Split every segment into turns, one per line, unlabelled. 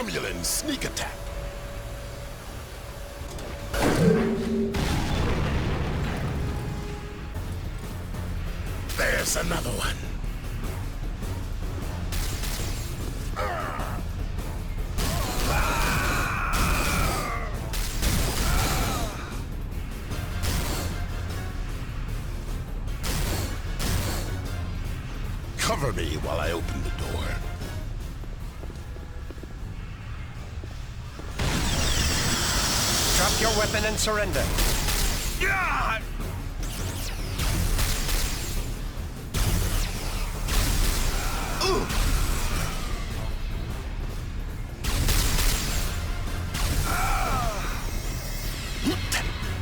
Romulan sneak attack. There's another one. Cover me while I open the door.
Drop your weapon and surrender.
Yeah!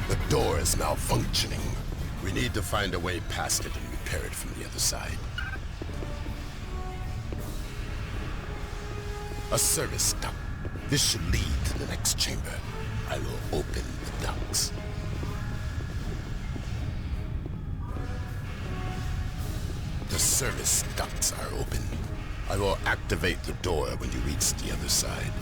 The door is malfunctioning. We need to find a way past it and repair it from the other side. A service duct. This should lead to the next chamber. I will open the ducts. The service ducts are open. I will activate the door when you reach the other side.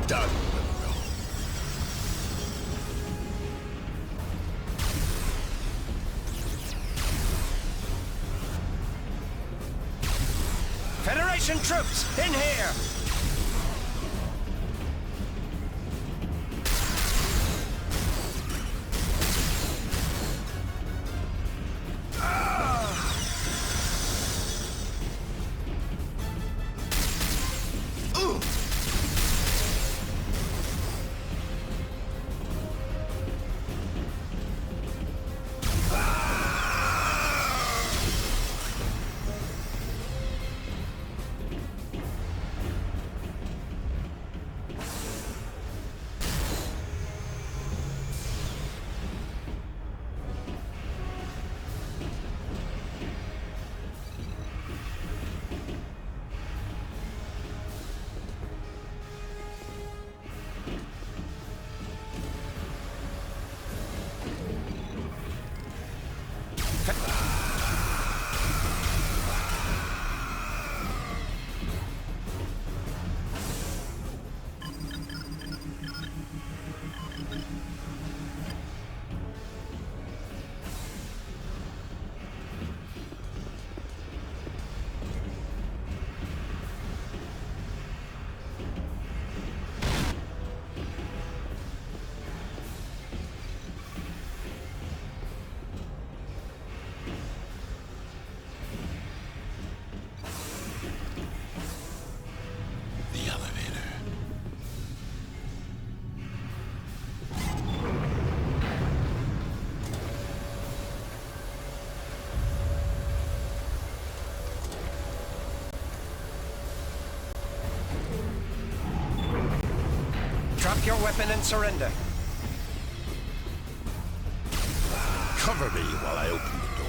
Done.
Federation troops, in here! Drop your weapon and surrender.
Cover me while I open the door.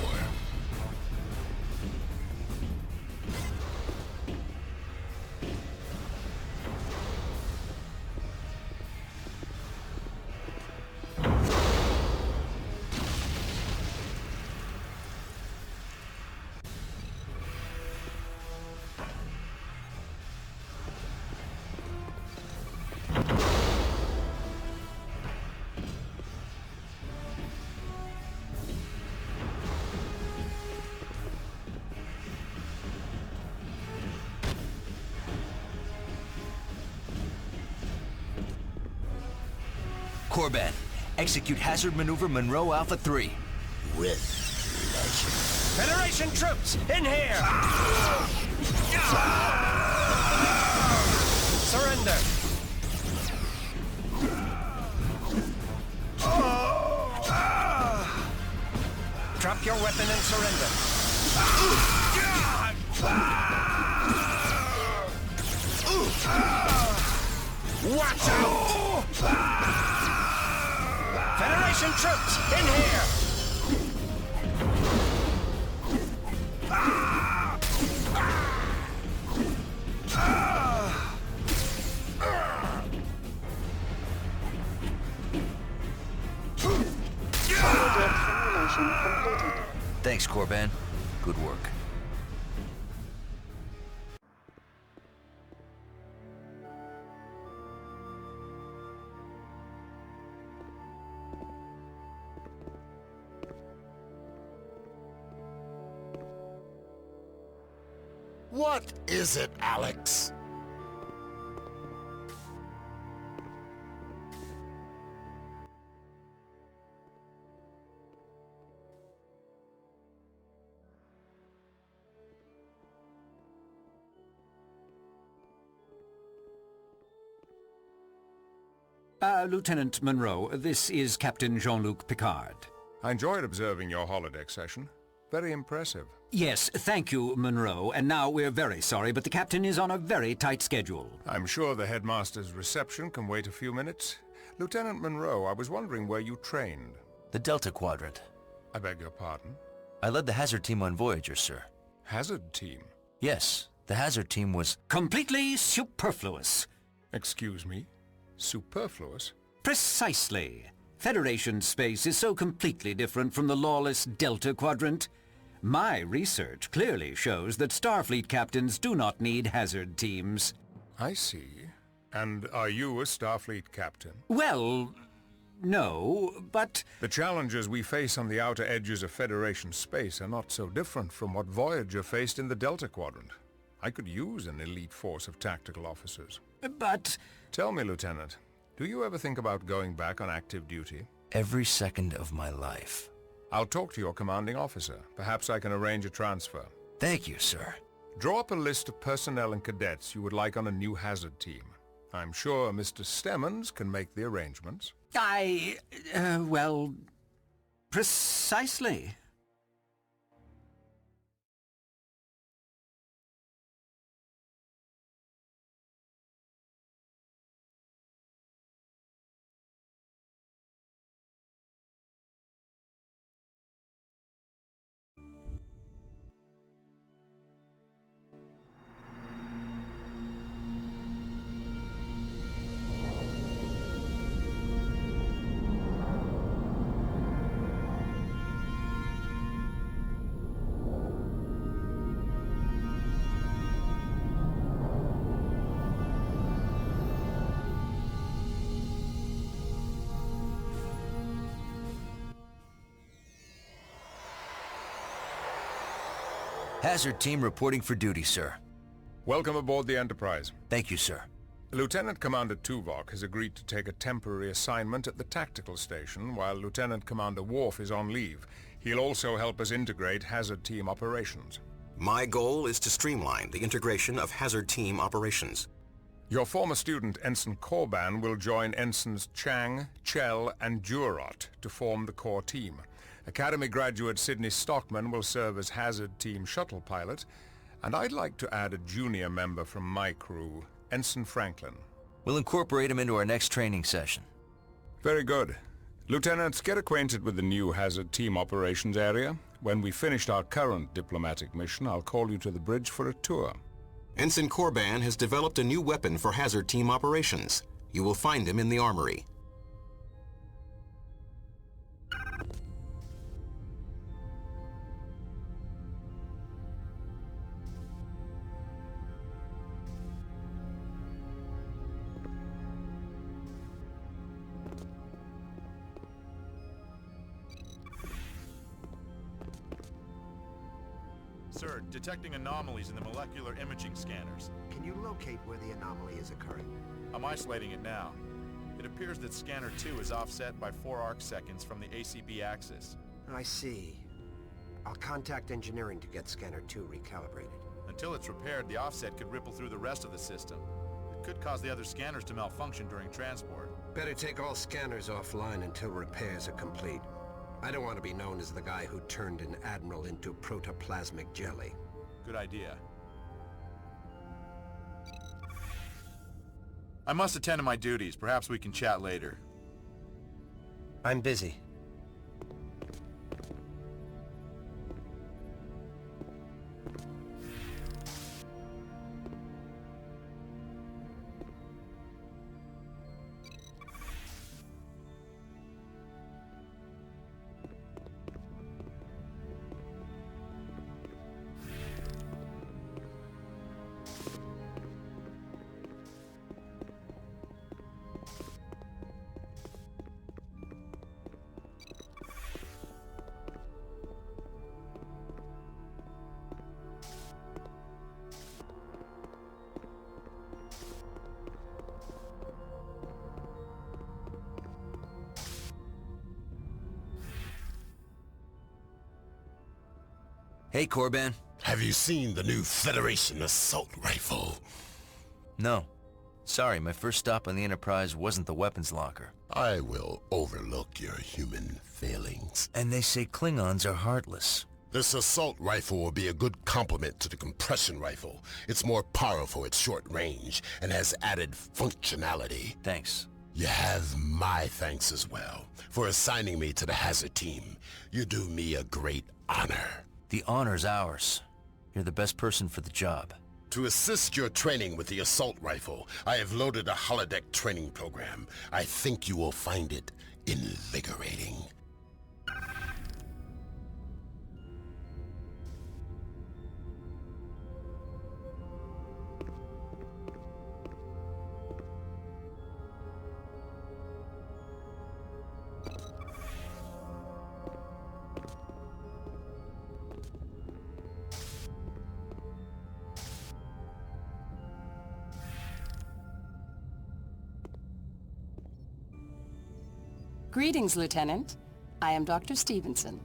Korban, execute hazard maneuver Monroe Alpha 3.
With pleasure.
Federation troops, in here! Surrender! Drop your weapon and surrender. Watch out! Federation troops, in here!
Thanks, Korban. Good work.
What is it, Alex?
Lieutenant Monroe, this is Captain Jean-Luc Picard.
I enjoyed observing your holodeck session. Very impressive.
Yes, thank you, Monroe. And now we're very sorry, but the captain is on a very tight schedule.
I'm sure the headmaster's reception can wait a few minutes. Lieutenant Monroe, I was wondering where you trained.
The Delta Quadrant.
I beg your pardon?
I led the hazard team on Voyager, sir.
Hazard team?
Yes, the hazard team was...
Completely superfluous.
Excuse me? Superfluous?
Precisely. Federation space is so completely different from the lawless Delta Quadrant. My research clearly shows that Starfleet captains do not need hazard teams.
I see. And are you a Starfleet captain?
Well, no, but...
The challenges we face on the outer edges of Federation space are not so different from what Voyager faced in the Delta Quadrant. I could use an elite force of tactical officers.
But...
Tell me, Lieutenant, do you ever think about going back on active duty?
Every second of my life.
I'll talk to your commanding officer. Perhaps I can arrange a transfer.
Thank you, sir.
Draw up a list of personnel and cadets you would like on a new hazard team. I'm sure Mr. Stemmons can make the arrangements.
well, precisely.
Hazard team reporting for duty, sir.
Welcome aboard the Enterprise.
Thank you, sir.
Lieutenant Commander Tuvok has agreed to take a temporary assignment at the tactical station while Lieutenant Commander Worf is on leave. He'll also help us integrate hazard team operations.
My goal is to streamline the integration of hazard team operations.
Your former student, Ensign Korban, will join Ensigns Chang, Chell, and Durot to form the core team. Academy graduate Sidney Stockman will serve as hazard team shuttle pilot, and I'd like to add a junior member from my crew, Ensign Franklin.
We'll incorporate him into our next training session.
Very good. Lieutenants, get acquainted with the new Hazard Team operations area. When we finished our current diplomatic mission, I'll call you to the bridge for a tour.
Ensign Korban has developed a new weapon for Hazard Team operations. You will find him in the armory.
Sir, detecting anomalies in the molecular imaging scanners.
Can you locate where the anomaly is occurring?
I'm isolating it now. It appears that scanner 2 is offset by 4 arcseconds from the ACB axis.
I see. I'll contact engineering to get scanner 2 recalibrated.
Until it's repaired, the offset could ripple through the rest of the system. It could cause the other scanners to malfunction during transport.
Better take all scanners offline until repairs are complete. I don't want to be known as the guy who turned an admiral into protoplasmic jelly.
Good idea. I must attend to my duties. Perhaps we can chat later.
I'm busy.
Hey, Korban.
Have you seen the new Federation assault rifle?
No. Sorry, my first stop on the Enterprise wasn't the weapons locker.
I will overlook your human failings.
And they say Klingons are heartless.
This assault rifle will be a good complement to the compression rifle. It's more powerful at short range and has added functionality.
Thanks.
You have my thanks as well for assigning me to the Hazard Team. You do me a great honor.
The honor's ours. You're the best person for the job.
To assist your training with the assault rifle, I have loaded a holodeck training program. I think you will find it invigorating.
Greetings, Lieutenant. I am Dr. Stevenson.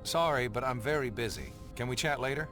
Sorry, but I'm very busy. Can we chat later?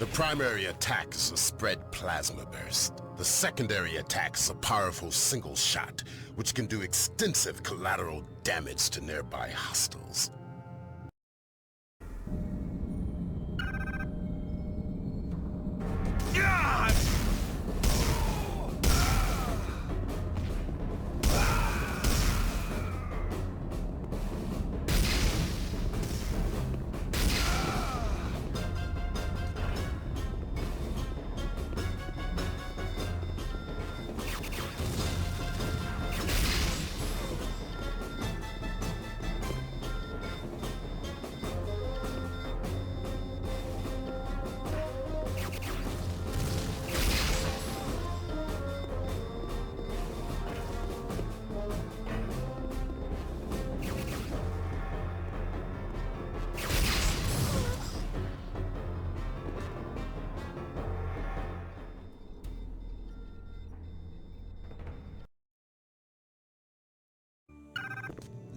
The primary attack is a spread plasma burst. The secondary attack is a powerful single shot, which can do extensive collateral damage to nearby hostiles.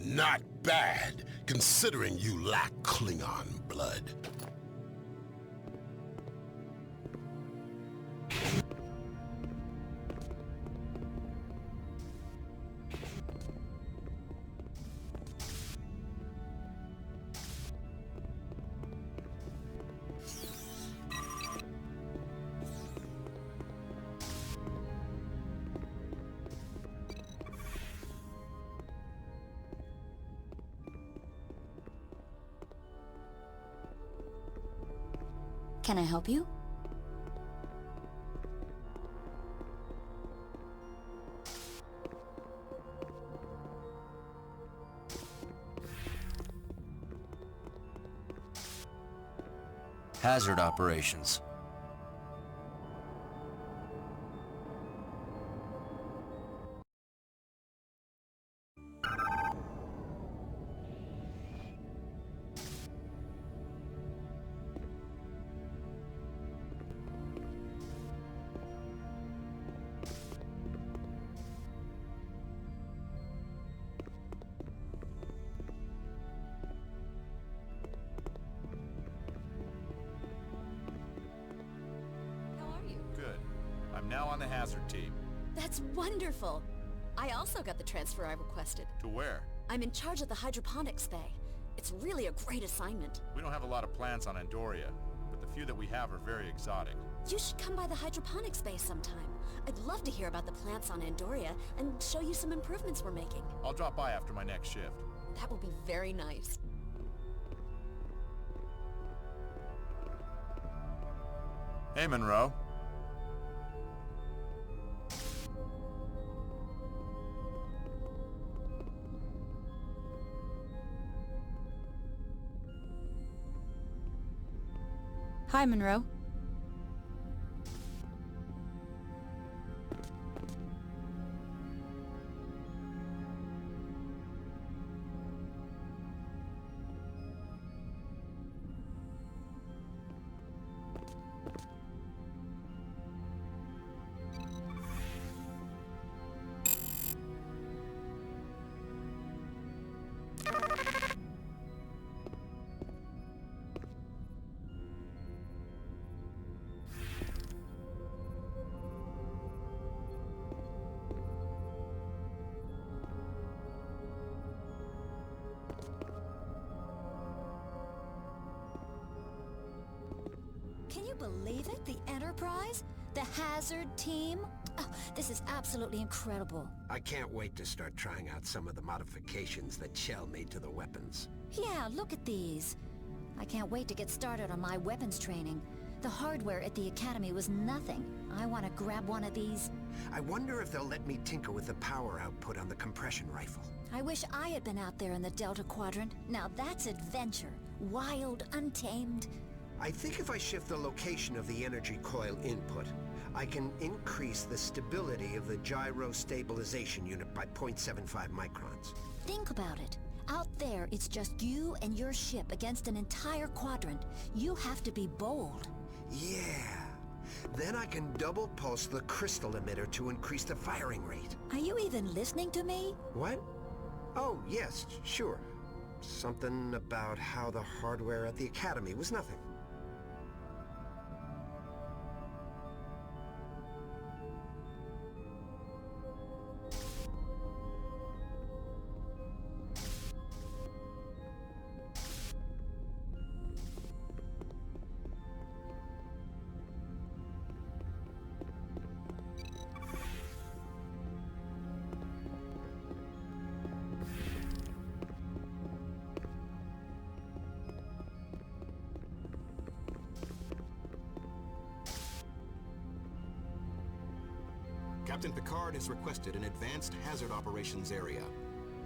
Not bad, considering you lack Klingon blood.
Can I help you?
Hazard operations.
I'm now on the Hazard team.
That's wonderful! I also got the transfer I requested.
To where?
I'm in charge of the hydroponics bay. It's really a great assignment.
We don't have a lot of plants on Andoria, but the few that we have are very exotic.
You should come by the hydroponics bay sometime. I'd love to hear about the plants on Andoria and show you some improvements we're making.
I'll drop by after my next shift.
That will be very nice.
Hey, Monroe.
Hi, Monroe.
Can you believe it? The Enterprise? The Hazard team? Oh, this is absolutely incredible.
I can't wait to start trying out some of the modifications that Chell made to the weapons.
Yeah, look at these. I can't wait to get started on my weapons training. The hardware at the Academy was nothing. I want to grab one of these.
I wonder if they'll let me tinker with the power output on the compression rifle.
I wish I had been out there in the Delta Quadrant. Now that's adventure. Wild, untamed.
I think if I shift the location of the energy coil input, I can increase the stability of the gyro stabilization unit by 0.75 microns.
Think about it. Out there, it's just you and your ship against an entire quadrant. You have to be bold.
Yeah. Then I can double pulse the crystal emitter to increase the firing rate.
Are you even listening to me?
What? Oh, yes, sure. Something about how the hardware at the Academy was nothing.
Captain Picard has requested an advanced hazard operations area.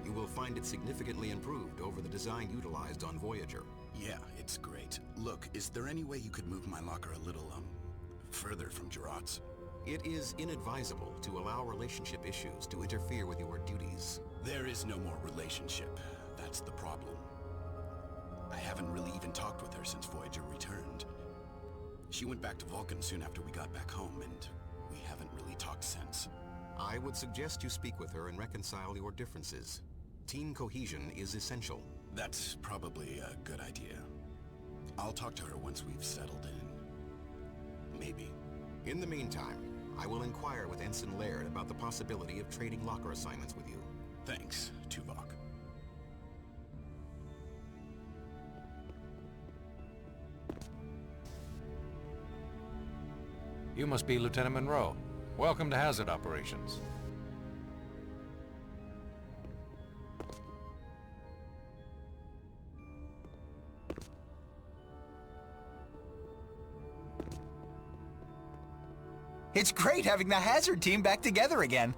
You will find it significantly improved over the design utilized on Voyager.
Yeah, it's great. Look, is there any way you could move my locker a little, further from Gerard's?
It is inadvisable to allow relationship issues to interfere with your duties.
There is no more relationship. That's the problem. I haven't really even talked with her since Voyager returned. She went back to Vulcan soon after we got back home, and we haven't really talked since.
I would suggest you speak with her and reconcile your differences. Team cohesion is essential.
That's probably a good idea. I'll talk to her once we've settled in. Maybe.
In the meantime, I will inquire with Ensign Laird about the possibility of trading locker assignments with you.
Thanks, Tuvok.
You must be Lieutenant Monroe. Welcome to Hazard Operations.
It's great having the Hazard team back together again.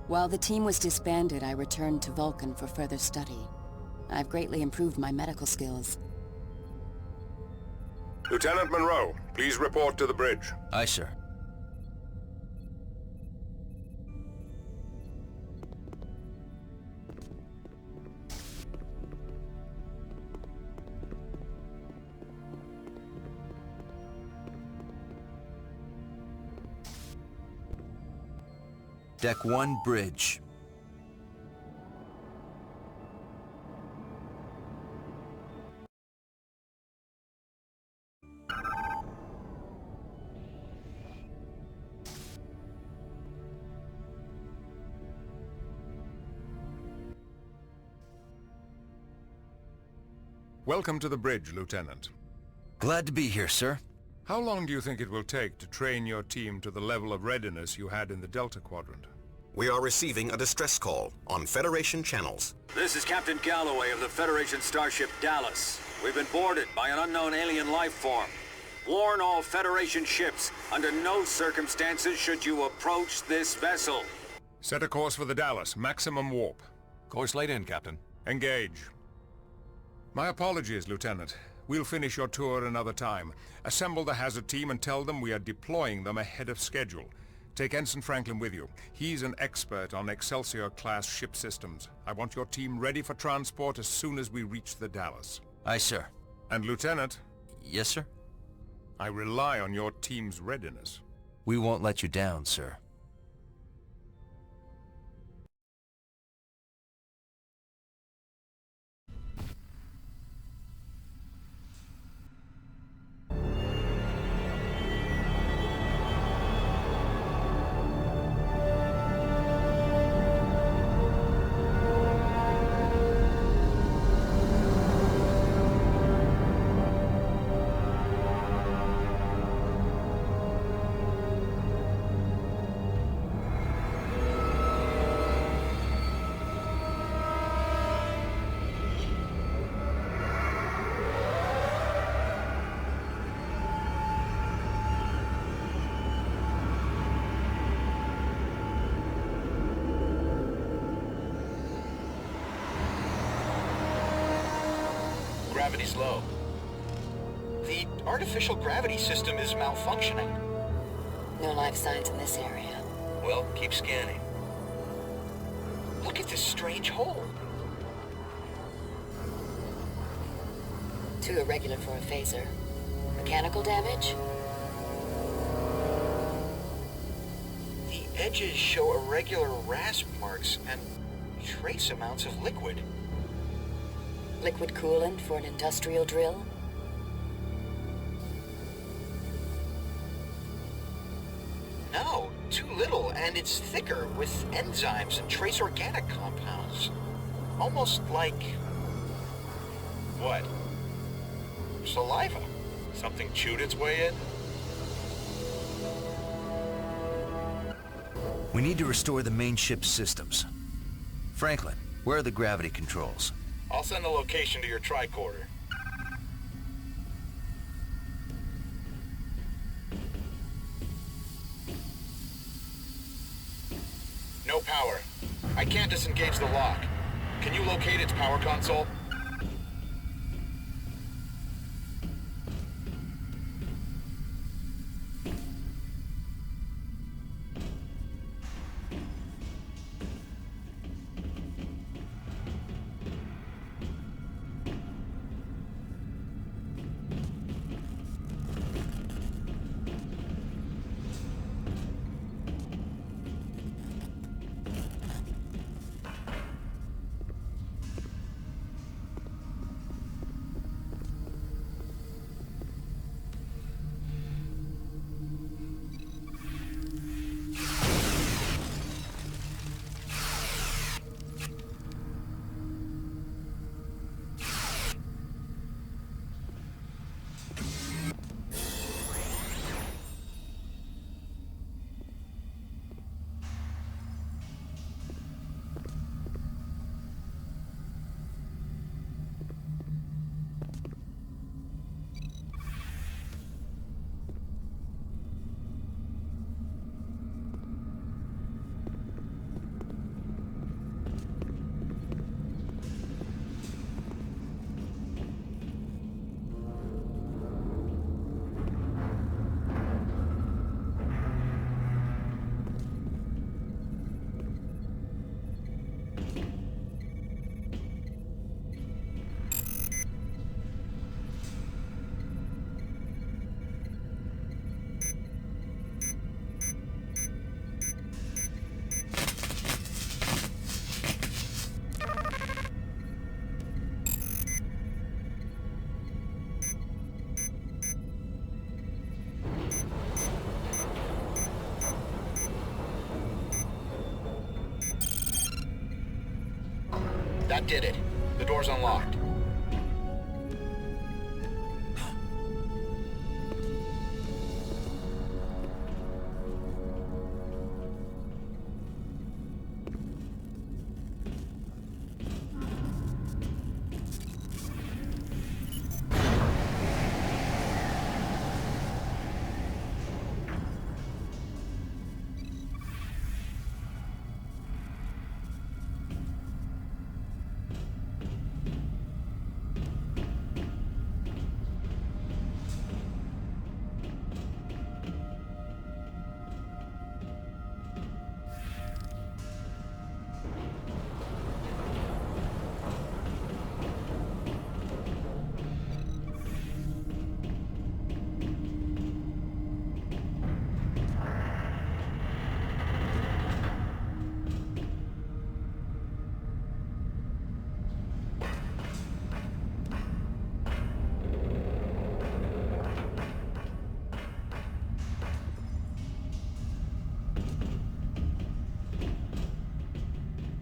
While the team was disbanded, I returned to Vulcan for further study. I've greatly improved my medical skills.
Lieutenant Monroe, please report to the bridge.
Aye, sir. Deck 1, bridge.
Welcome to the bridge, Lieutenant.
Glad to be here, sir.
How long do you think it will take to train your team to the level of readiness you had in the Delta Quadrant?
We are receiving a distress call on Federation channels.
This is Captain Galloway of the Federation starship Dallas. We've been boarded by an unknown alien life form. Warn all Federation ships, under no circumstances should you approach this vessel.
Set a course for the Dallas, maximum warp.
Course laid in, Captain.
Engage. My apologies, Lieutenant. We'll finish your tour another time. Assemble the Hazard team and tell them we are deploying them ahead of schedule. Take Ensign Franklin with you. He's an expert on Excelsior-class ship systems. I want your team ready for transport as soon as we reach the Dallas.
Aye, sir.
And Lieutenant?
Yes, sir?
I rely on your team's readiness.
We won't let you down, sir.
Gravity's low. The artificial gravity system is malfunctioning.
No life signs in this area.
Well, keep scanning. Look at this strange hole.
Too irregular for a phaser. Mechanical damage?
The edges show irregular rasp marks and trace amounts of liquid.
Liquid coolant for an industrial drill?
No, too little, and it's thicker with enzymes and trace organic compounds. Almost like... what? Saliva. Something chewed its way in?
We need to restore the main ship's systems. Franklin, where are the gravity controls?
I'll send the location to your tricorder. No power. I can't disengage the lock. Can you locate its power console? That did it. The door's unlocked.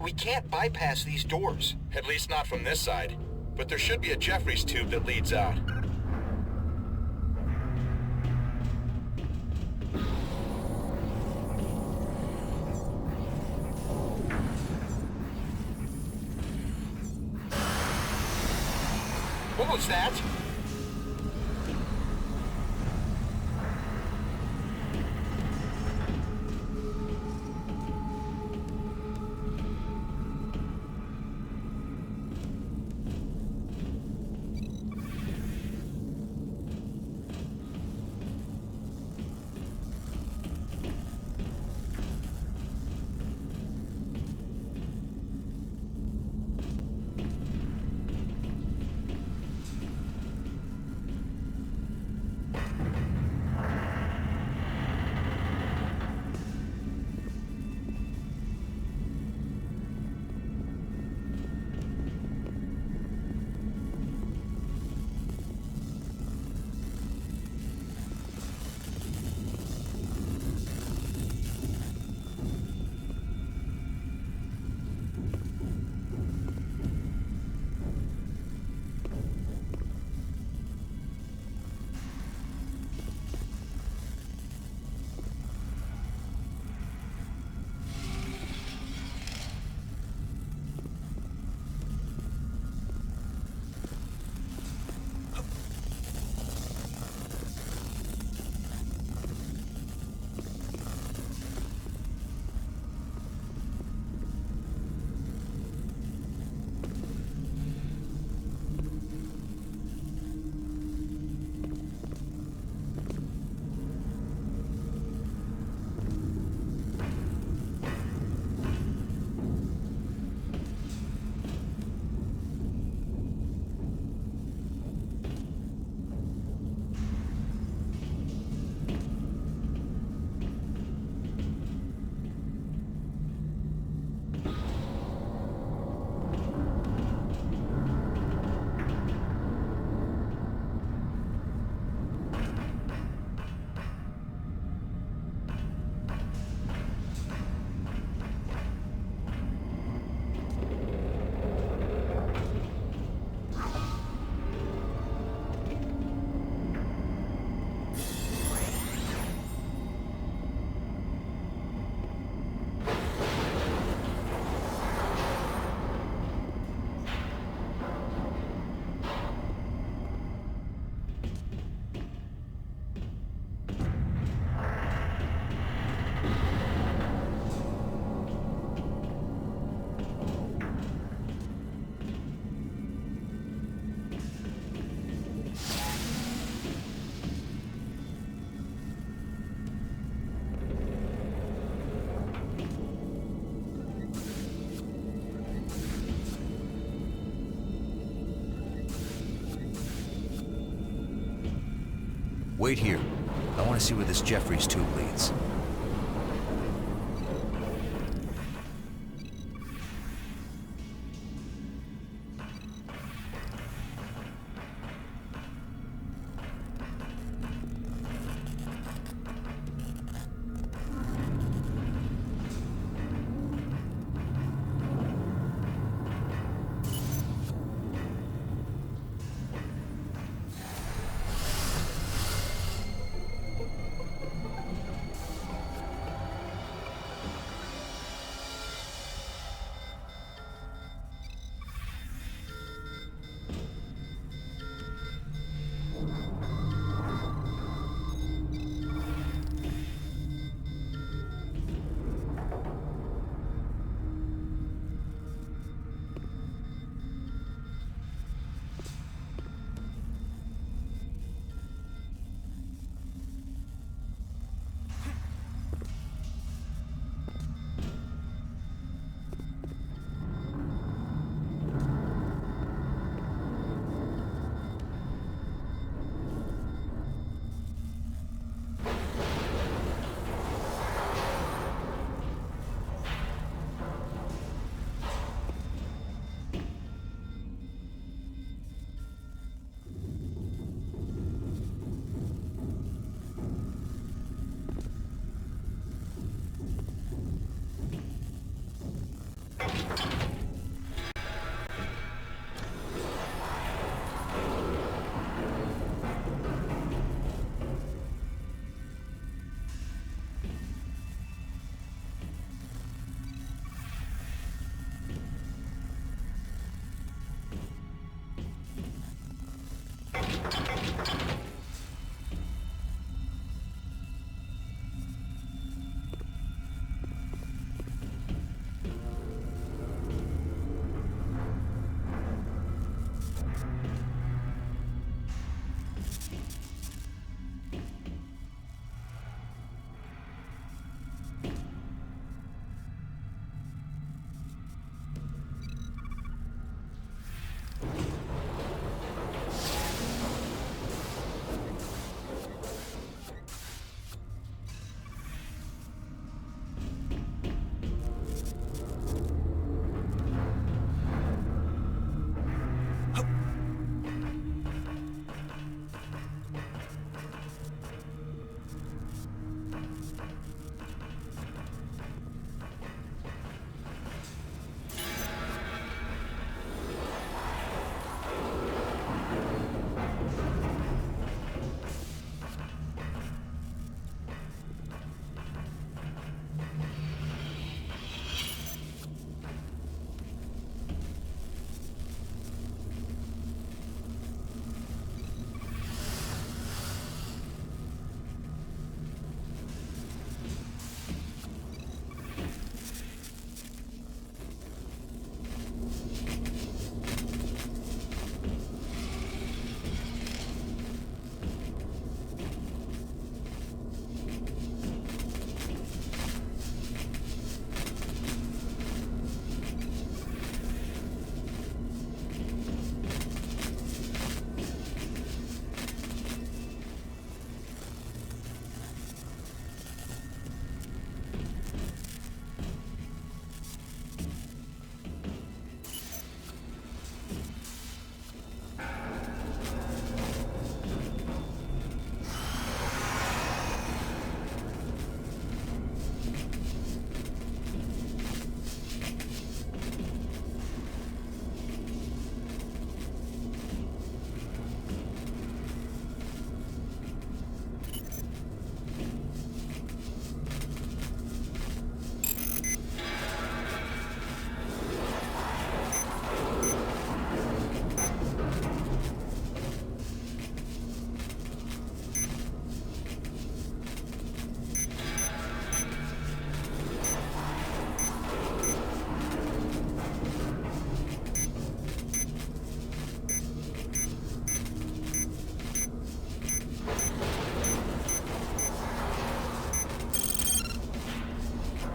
We can't bypass these doors. At least not from this side. But there should be a Jeffries tube that leads out. What was that?
Wait here. I want to see where this Jeffries tube leads.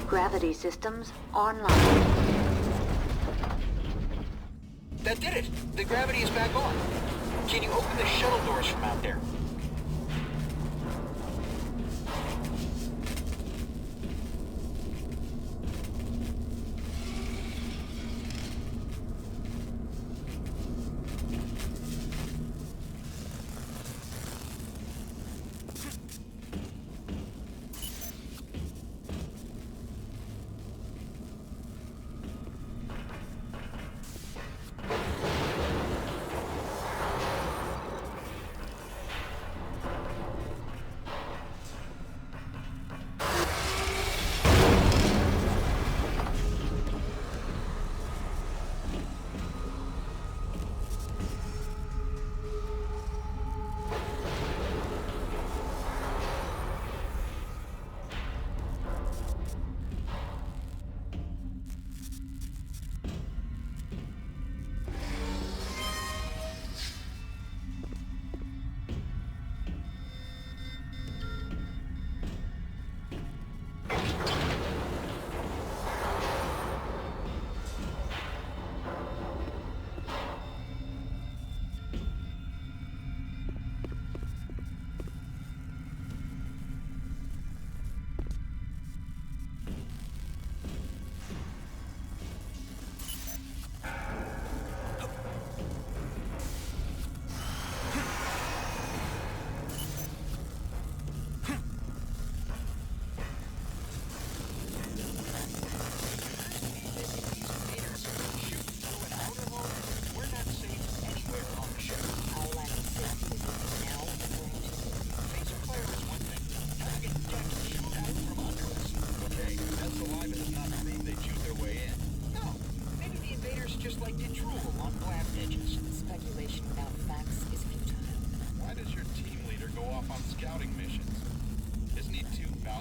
Gravity systems online.
That did it! The gravity is back on. Can you open the shuttle doors from out there?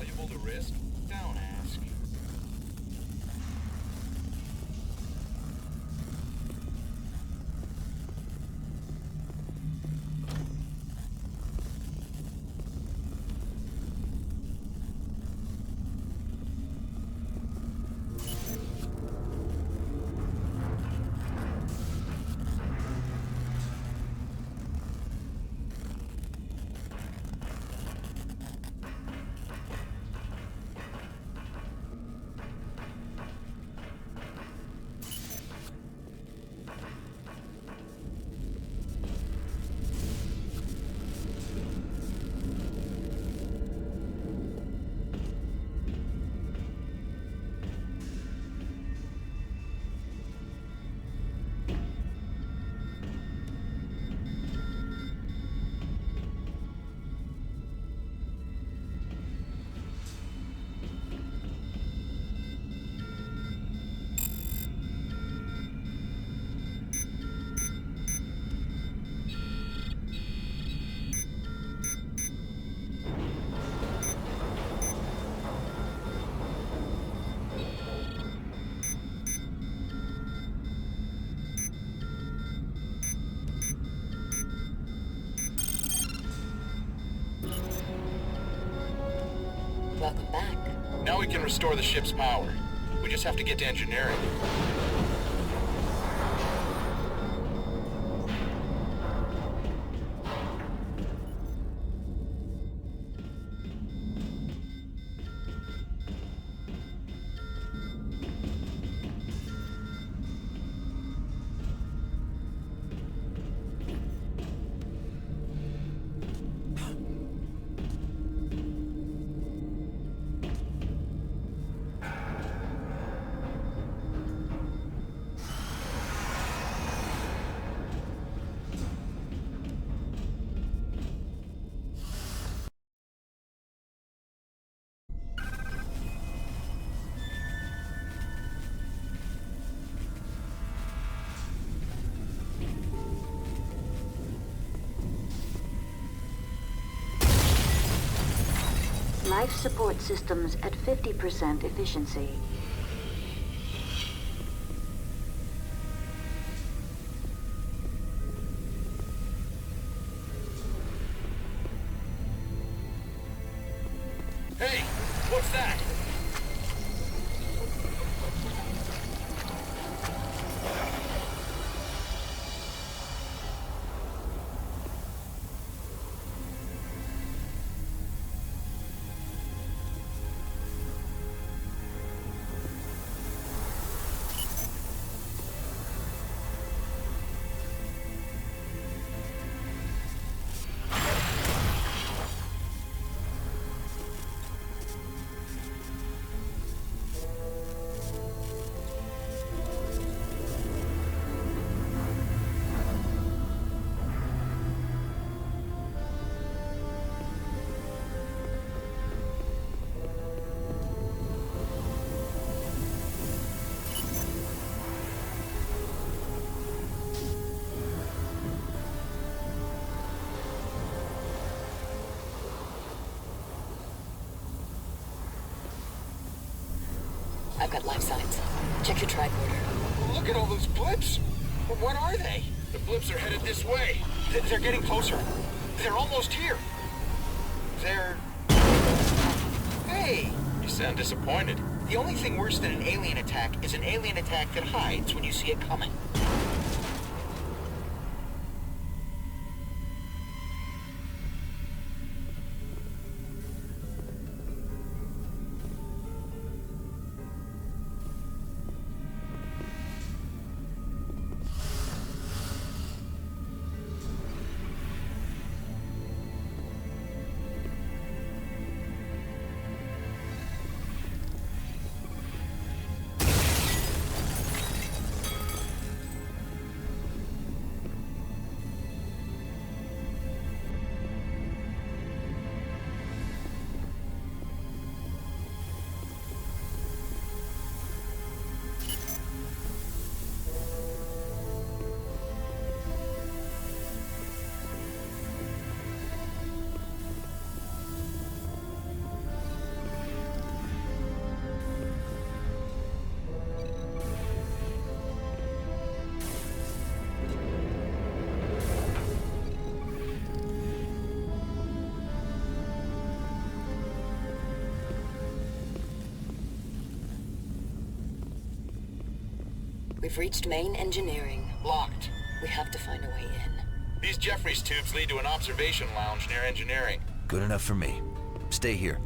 valuable to risk? Don't ask.
Welcome back.
Now we can restore the ship's power. We just have to get to engineering.
Life support systems at 50% efficiency.
Hey, what's that?
I've got life signs. Check your tricorder.
Look at all those blips! What are they? The blips are headed this way. They're getting closer. They're almost here. They're... Hey! You sound disappointed. The only thing worse than an alien attack is an alien attack that hides when you see it coming.
We've reached main engineering.
Locked.
We have to find a way in.
These Jeffries tubes lead to an observation lounge near engineering.
Good enough for me. Stay here.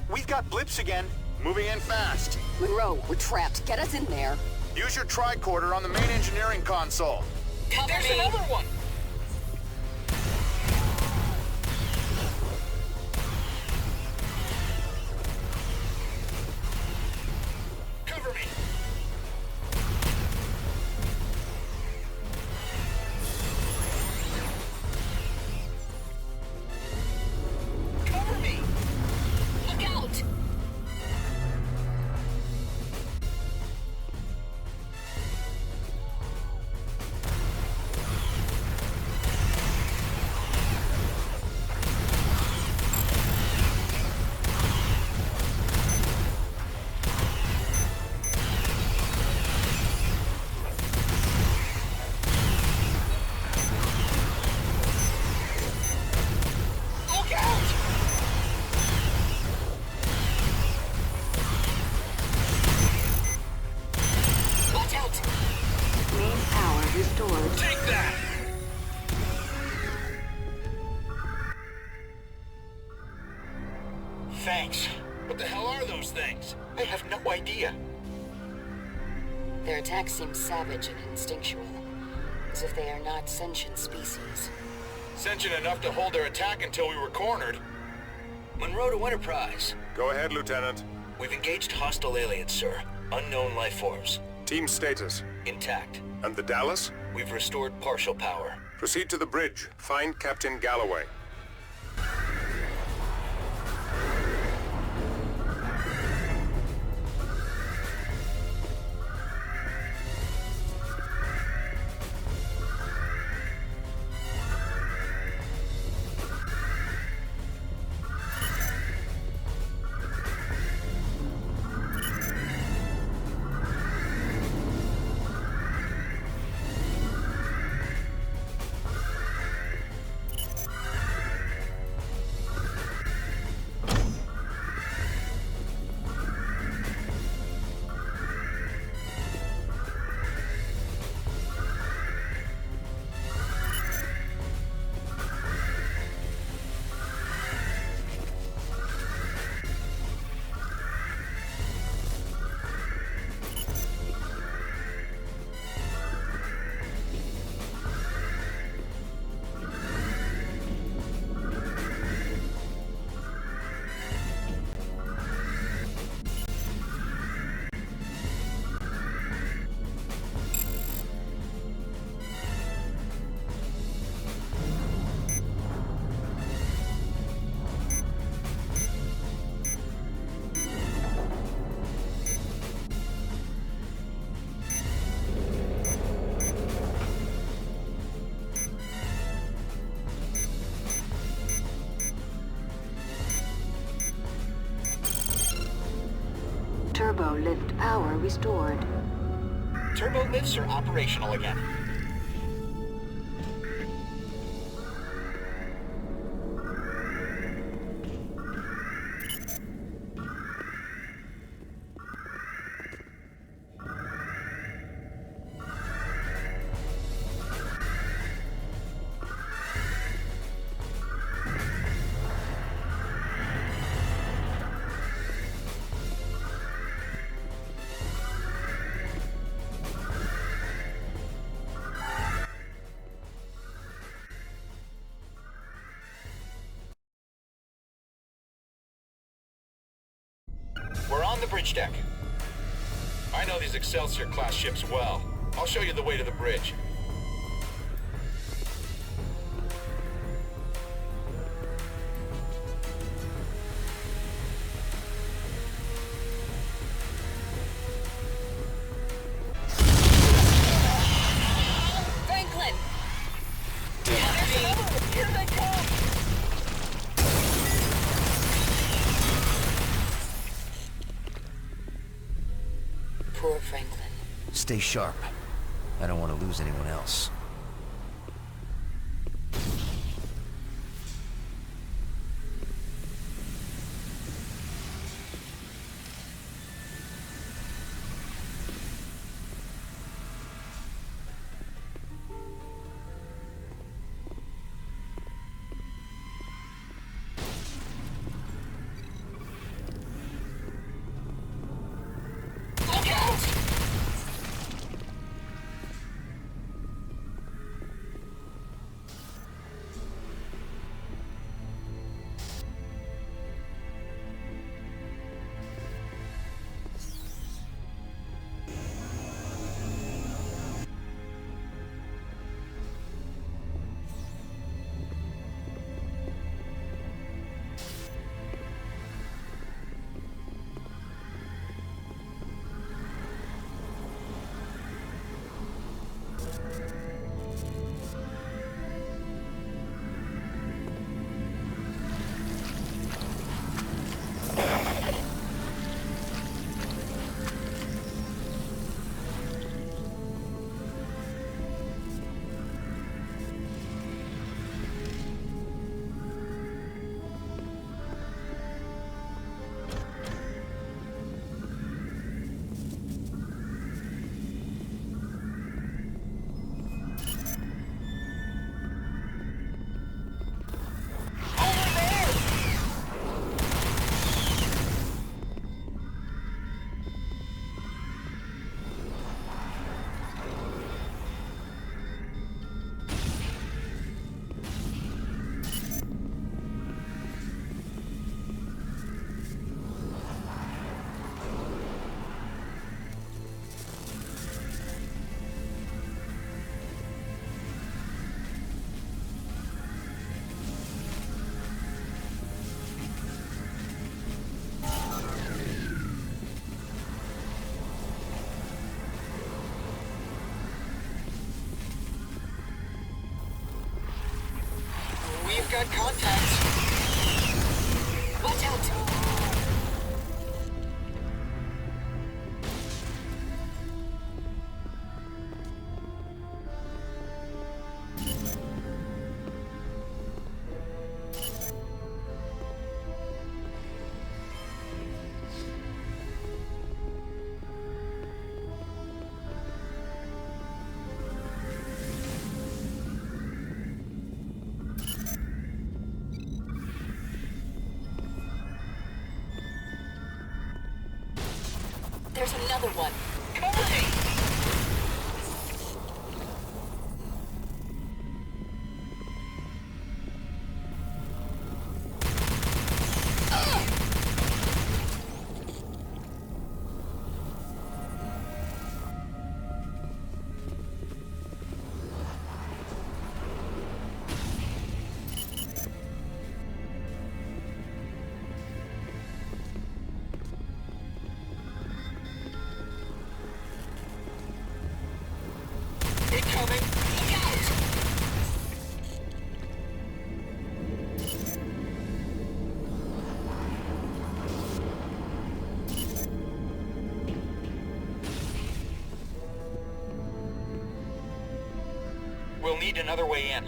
We've got blips again. Moving in fast.
Monroe, we're trapped. Get us in there.
Use your tricorder on the main engineering console. There's another one! Cover me! Cover me! Look out! hell are those things? I have no idea.
Their attack seems savage and instinctual, as if they are not sentient species.
Sentient enough to hold their attack until we were cornered.
Monroe to Enterprise.
Go ahead, Lieutenant.
We've engaged hostile aliens, sir. Unknown life forms.
Team status?
Intact.
And the Dallas?
We've restored partial power.
Proceed to the bridge. Find Captain Galloway.
Turbo lift power restored.
Turbo lifts are operational again. We're on the bridge deck. I know these Excelsior-class ships well. I'll show you the way to the bridge.
Franklin!
Here they come!
Poor Franklin.
Stay sharp. I don't want to lose anyone else.
contact.
Watch out! There's another one.
Cover me! Incoming! Look out! We'll need another way in.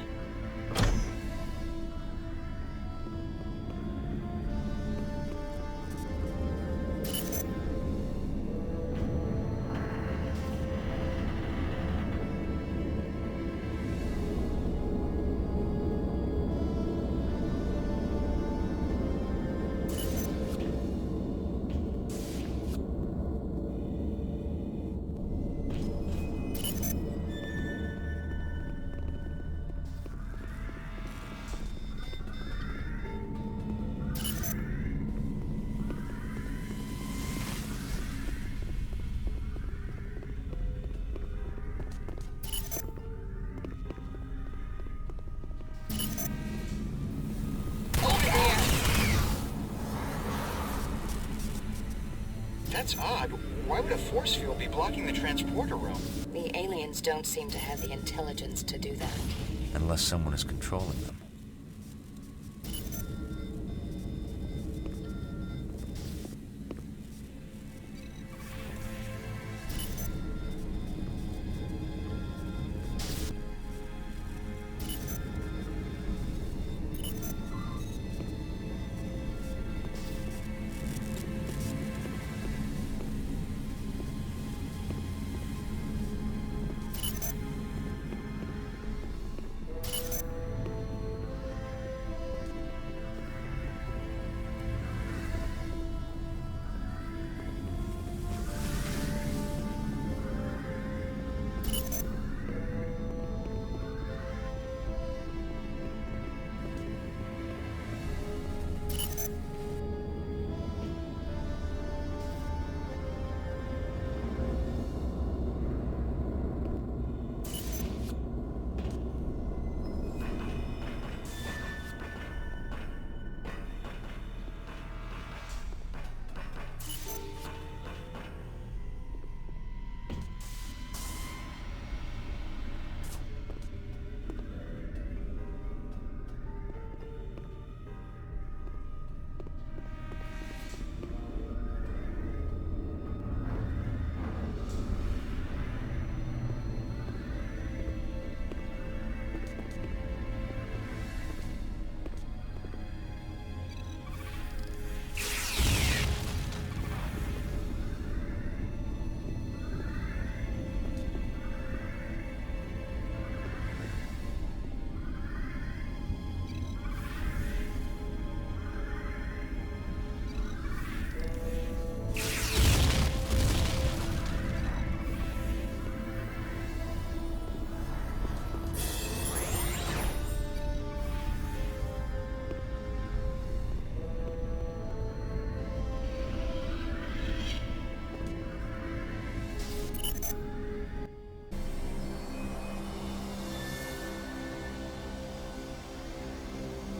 That's odd. Why would a force field be blocking the transporter room?
The aliens don't seem to have the intelligence to do that.
Unless someone is controlling them.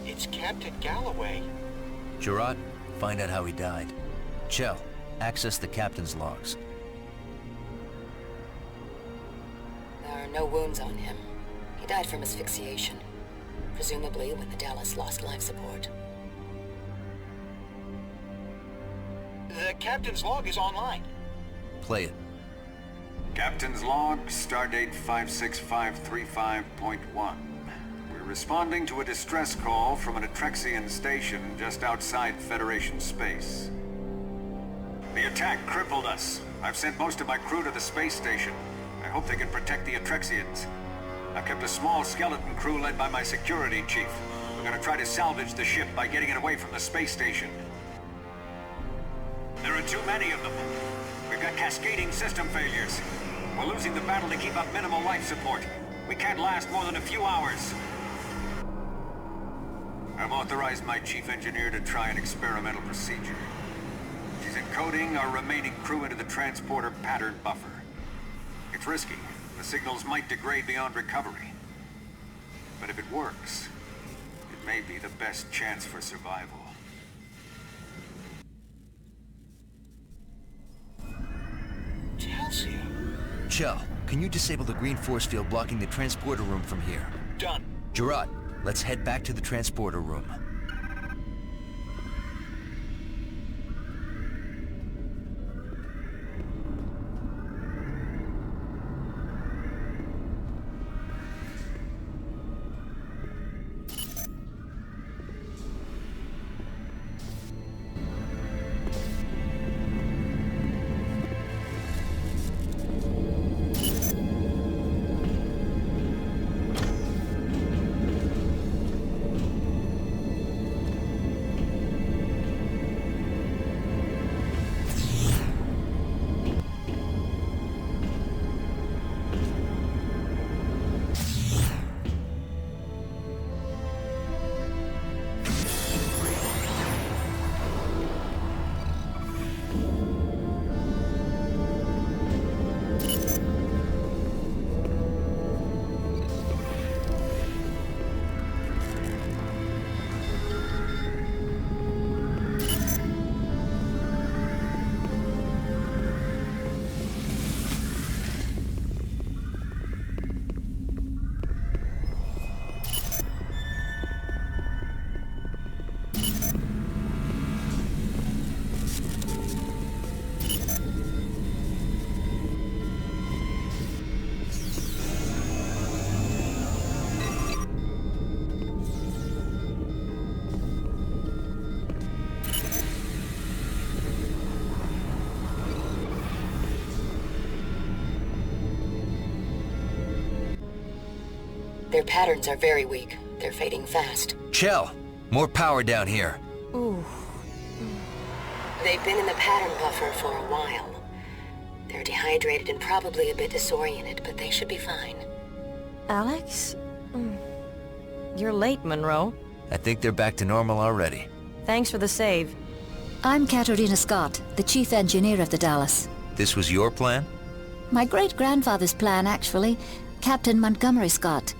It's Captain Galloway.
Gerard, find out how he died. Chell, access the captain's logs.
There are no wounds on him. He died from asphyxiation. presumably when the Dallas lost life support.
The captain's log is online.
Play it.
Captain's log, stardate 56535.1. We're responding to a distress call from an Atrexian station just outside Federation space. The attack crippled us. I've sent most of my crew to the space station. I hope they can protect the Atrexians. I've kept a small skeleton crew led by my security chief. We're gonna try to salvage the ship by getting it away from the space station. There are too many of them. We've got cascading system failures. We're losing the battle to keep up minimal life support. We can't last more than a few hours. I've authorized my chief engineer to try an experimental procedure. She's encoding our remaining crew into the transporter pattern buffer. It's risky. The signals might degrade beyond recovery. But if it works, it may be the best chance for survival.
Chelsea.
Chell, can you disable the green force field blocking the transporter room from here?
Done.
Gerard, let's head back to the transporter room.
Their patterns are very weak. They're fading fast.
Chell, more power down here.
Ooh. They've been in the pattern buffer for a while. They're dehydrated and probably a bit disoriented, but they should be fine.
Alex? You're late, Monroe.
I think they're back to normal already.
Thanks for the save.
I'm Katerina Scott, the chief engineer of the Dallas.
This was your plan?
My great-grandfather's plan, actually. Captain Montgomery Scott.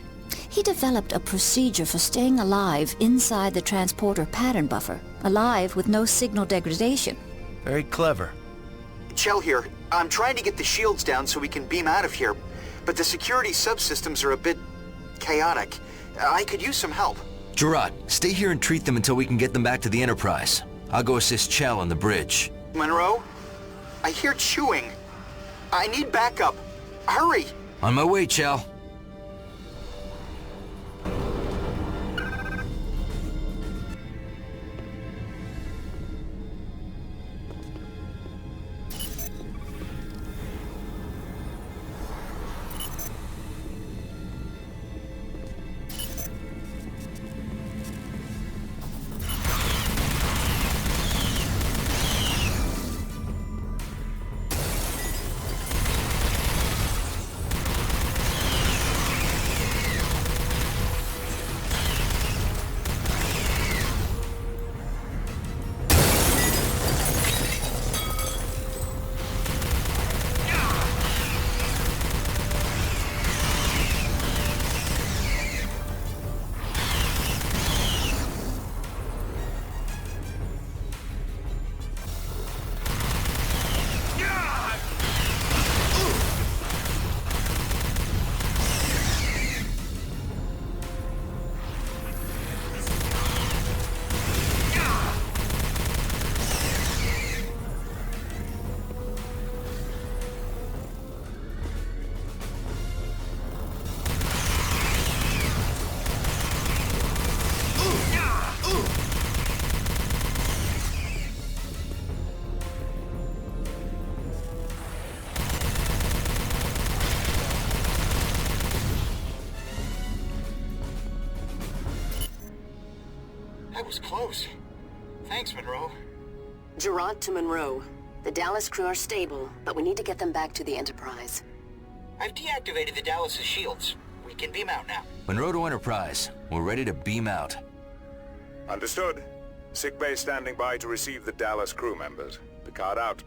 He developed a procedure for staying alive inside the transporter pattern buffer. Alive with no signal degradation.
Very clever.
Chell here. I'm trying to get the shields down so we can beam out of here, but the security subsystems are a bit chaotic. I could use some help.
Gerard, stay here and treat them until we can get them back to the Enterprise. I'll go assist Chell on the bridge.
Monroe? I hear chewing. I need backup. Hurry!
On my way, Chell.
was close. Thanks, Monroe.
Gerard to Monroe. The Dallas crew are stable, but we need to get them back to the Enterprise.
I've deactivated the Dallas' shields. We can beam out now.
Monroe to Enterprise. We're ready to beam out.
Understood. Sickbay standing by to receive the Dallas crew members. Picard out.